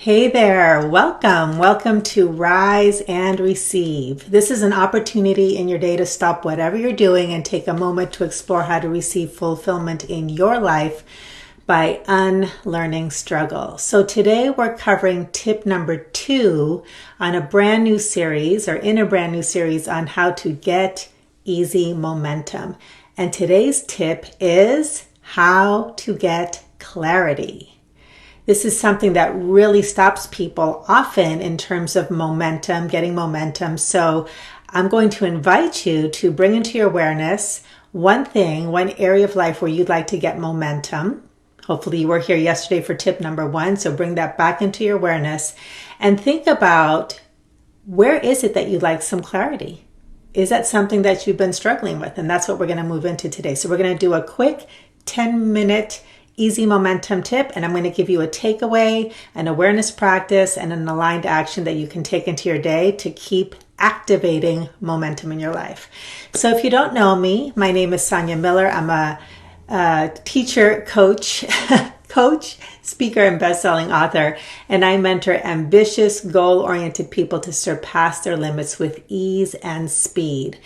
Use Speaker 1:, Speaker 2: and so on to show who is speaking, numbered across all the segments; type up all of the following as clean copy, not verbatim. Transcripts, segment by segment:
Speaker 1: Hey there, welcome to Rise and Receive. This is an opportunity in your day to stop whatever you're doing and take a moment to explore how to receive fulfillment in your life by unlearning struggle. So today we're covering tip number 2 on a brand new series on how to get easy momentum. And today's tip is how to get clarity. This is something that really stops people often in terms of momentum, getting momentum. So I'm going to invite you to bring into your awareness one area of life where you'd like to get momentum. Hopefully you were here yesterday for tip number 1. So bring that back into your awareness and think about, where is it that you'd like some clarity? Is that something that you've been struggling with? And that's what we're going to move into today. So we're going to do a quick 10-minute easy momentum tip, and I'm going to give you a takeaway, an awareness practice, and an aligned action that you can take into your day to keep activating momentum in your life. So if you don't know me, my name is Sonia Miller. I'm a teacher, coach, speaker, and best-selling author, and I mentor ambitious, goal-oriented people to surpass their limits with ease and speed.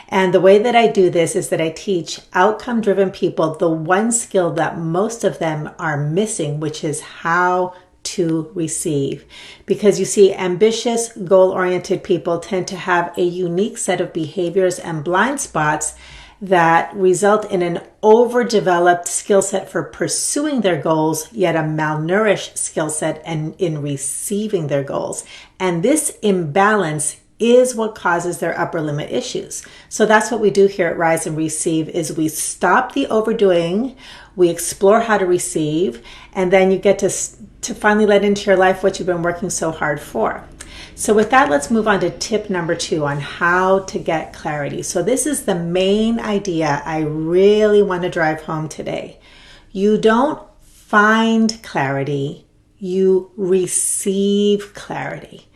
Speaker 1: And the way that I do this is that I teach outcome-driven people the one skill that most of them are missing, which is how to receive. Because you see, ambitious, goal-oriented people tend to have a unique set of behaviors and blind spots that result in an overdeveloped skill set for pursuing their goals, yet a malnourished skill set in receiving their goals. And this imbalance is what causes their upper limit issues. So that's what we do here at Rise and Receive, is we stop the overdoing, we explore how to receive, and then you get to finally let into your life what you've been working so hard for. So with that, let's move on to tip number 2 on how to get clarity. So this is the main idea I really want to drive home today. You don't find clarity, you receive clarity.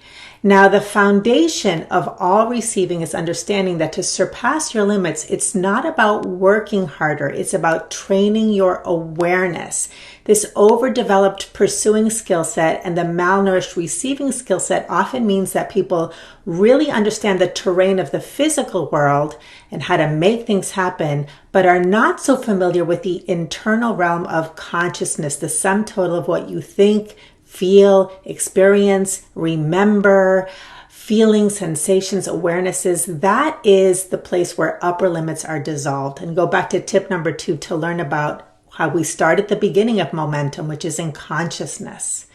Speaker 1: Now, the foundation of all receiving is understanding that to surpass your limits, it's not about working harder. It's about training your awareness. This overdeveloped pursuing skill set and the malnourished receiving skill set often means that people really understand the terrain of the physical world and how to make things happen, but are not so familiar with the internal realm of consciousness, the sum total of what you think, feel, experience, remember, feelings, sensations, awarenesses. That is the place where upper limits are dissolved. And go back to tip number 2 to learn about how we start at the beginning of momentum, which is in consciousness.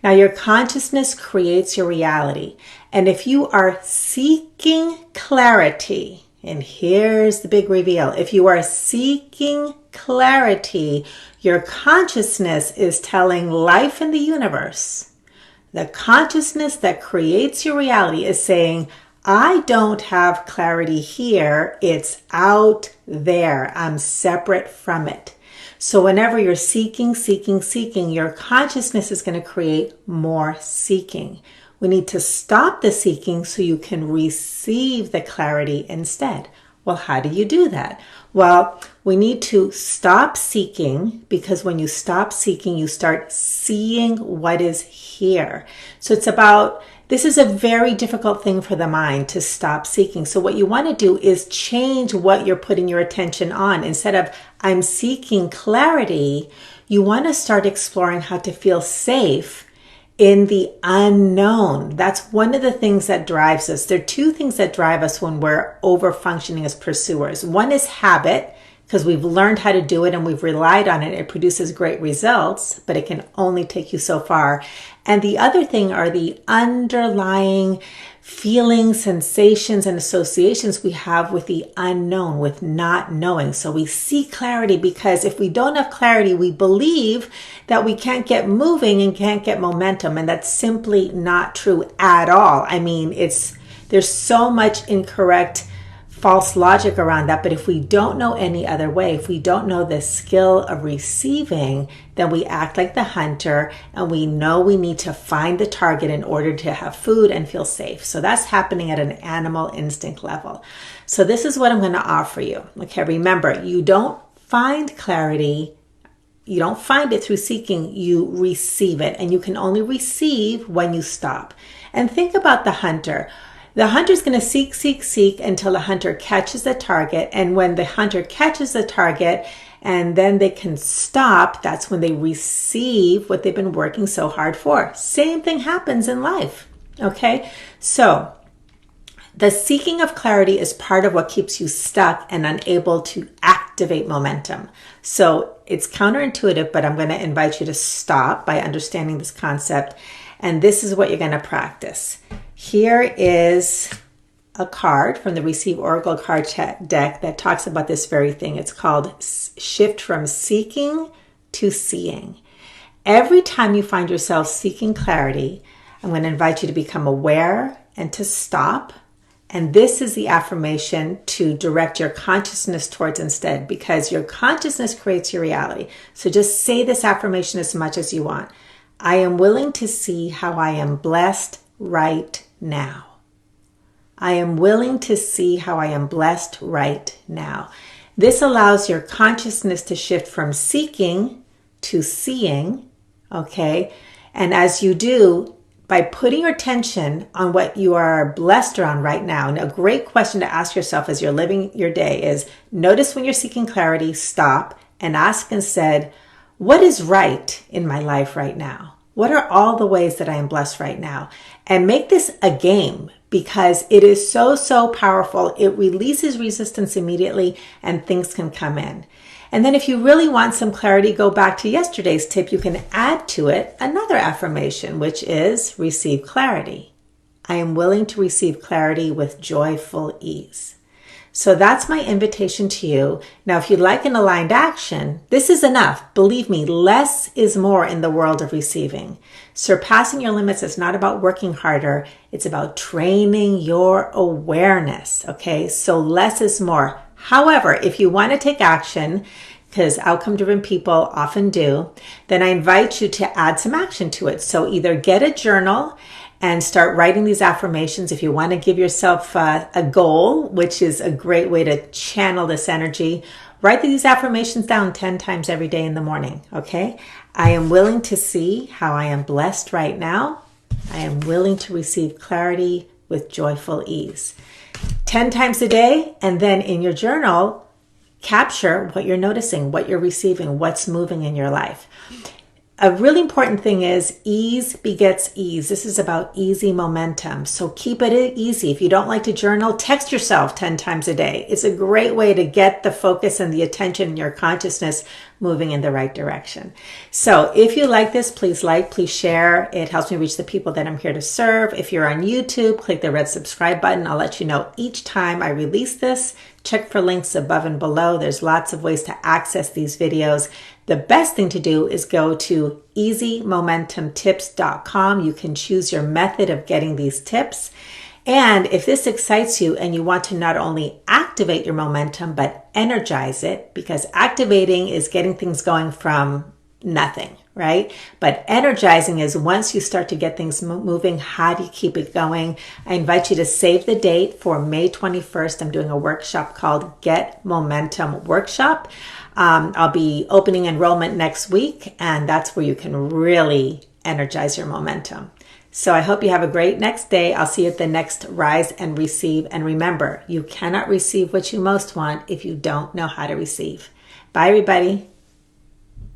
Speaker 1: Now, your consciousness creates your reality. And if you are seeking clarity, and here's the big reveal, if you are seeking clarity, your consciousness is telling life in the universe. The consciousness that creates your reality is saying, I don't have clarity here. It's out there. I'm separate from it. So whenever you're seeking, your consciousness is going to create more seeking. We need to stop the seeking so you can receive the clarity instead. Well, how do you do that? Well, we need to stop seeking, because when you stop seeking, you start seeing what is here. So this is a very difficult thing for the mind, to stop seeking. So what you want to do is change what you're putting your attention on. Instead of I'm seeking clarity, you want to start exploring how to feel safe in the unknown. That's one of the things that drives us. There are 2 things that drive us when we're over functioning as pursuers. One is habit, because we've learned how to do it and we've relied on it. It produces great results, but it can only take you so far. And the other thing are the underlying feelings, sensations, and associations we have with the unknown, with not knowing. So we seek clarity because if we don't have clarity, we believe that we can't get moving and can't get momentum. And that's simply not true at all. I mean, there's so much incorrect, false logic around that. But if we don't know any other way, if we don't know the skill of receiving, then we act like the hunter and we know we need to find the target in order to have food and feel safe. So that's happening at an animal instinct level. So this is what I'm going to offer you. Okay, remember, you don't find clarity, You don't find it through seeking, you receive it. And you can only receive when you stop. And think about the hunter. The hunter's going to seek, seek, seek until the hunter catches the target. And when the hunter catches the target and then they can stop, that's when they receive what they've been working so hard for. Same thing happens in life. Okay? So the seeking of clarity is part of what keeps you stuck and unable to activate momentum. So it's counterintuitive, but I'm going to invite you to stop by understanding this concept. And this is what you're going to practice. Here is a card from the Receive Oracle card deck that talks about this very thing. It's called Shift from Seeking to Seeing. Every time you find yourself seeking clarity, I'm going to invite you to become aware and to stop. And this is the affirmation to direct your consciousness towards instead, because your consciousness creates your reality. So just say this affirmation as much as you want. I am willing to see how I am blessed right now. I am willing to see how I am blessed right now. This allows your consciousness to shift from seeking to seeing, okay? And as you do, by putting your attention on what you are blessed around right now, and a great question to ask yourself as you're living your day is, notice when you're seeking clarity, stop, and ask instead, what is right in my life right now? What are all the ways that I am blessed right now? And make this a game, because it is so, so powerful. It releases resistance immediately and things can come in. And then if you really want some clarity, go back to yesterday's tip. You can add to it another affirmation, which is receive clarity. I am willing to receive clarity with joyful ease. So that's my invitation to you. Now, if you'd like an aligned action, this is enough. Believe me, less is more in the world of receiving. Surpassing your limits is not about working harder. It's about training your awareness. Okay, so less is more. However, if you want to take action, because outcome-driven people often do, then I invite you to add some action to it. So either get a journal and start writing these affirmations. If you want to give yourself a goal, which is a great way to channel this energy, write these affirmations down 10 times every day in the morning, okay? I am willing to see how I am blessed right now. I am willing to receive clarity with joyful ease. 10 times a day, and then in your journal, capture what you're noticing, what you're receiving, what's moving in your life. A really important thing is ease begets ease. This is about easy momentum. So keep it easy. If you don't like to journal, text yourself 10 times a day. It's a great way to get the focus and the attention in your consciousness moving in the right direction. So if you like this, please like, please share. It helps me reach the people that I'm here to serve. If you're on YouTube, click the red subscribe button. I'll let you know each time I release this. Check for links above and below. There's lots of ways to access these videos. The best thing to do is go to easymomentumtips.com. You can choose your method of getting these tips. And if this excites you and you want to not only activate your momentum, but energize it, because activating is getting things going from nothing, right? But energizing is once you start to get things moving, how do you keep it going? I invite you to save the date for May 21st. I'm doing a workshop called Get Momentum Workshop. I'll be opening enrollment next week, and that's where you can really energize your momentum. So I hope you have a great next day. I'll see you at the next Rise and Receive. And remember, you cannot receive what you most want if you don't know how to receive. Bye, everybody.